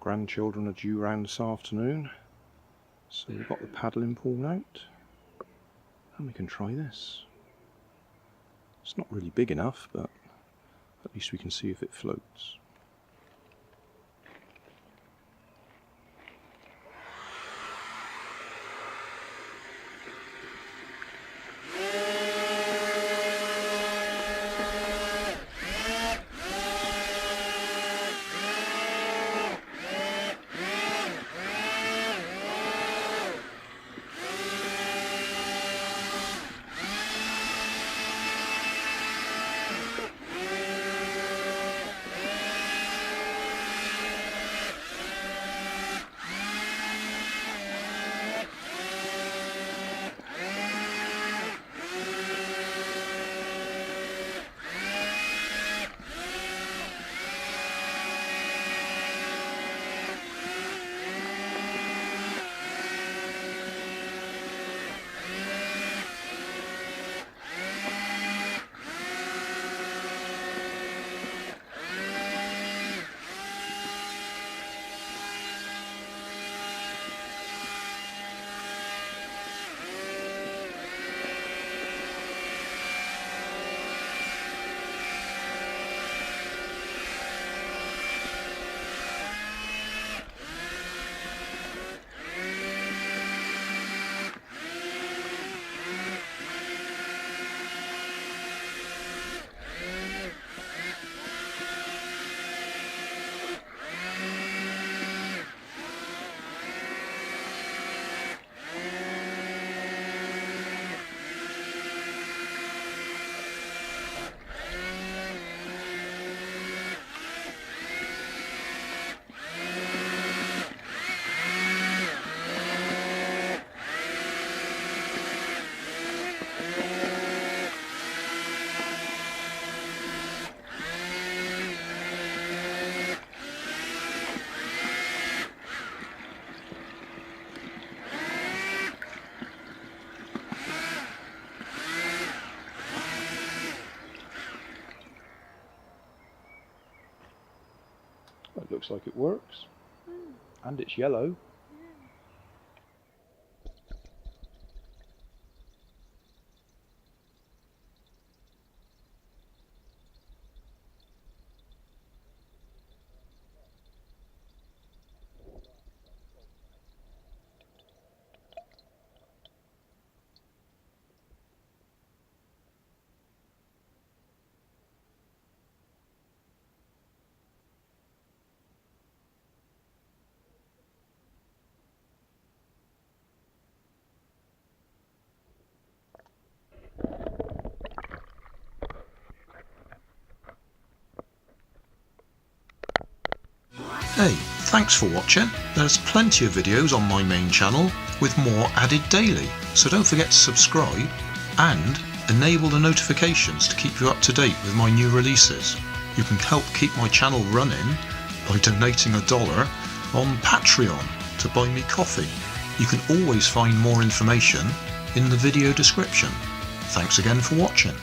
grandchildren are due round this afternoon, so we've got the paddling pool out, and we can try this. It's not really big enough, but at least we can see if it floats. It looks like it works, and it's yellow. Hey, thanks for watching. There's plenty of videos on my main channel with more added daily, so don't forget to subscribe and enable the notifications to keep you up to date with my new releases. You can help keep my channel running by donating $1 on Patreon to buy me coffee. You can always find more information in the video description. Thanks again for watching.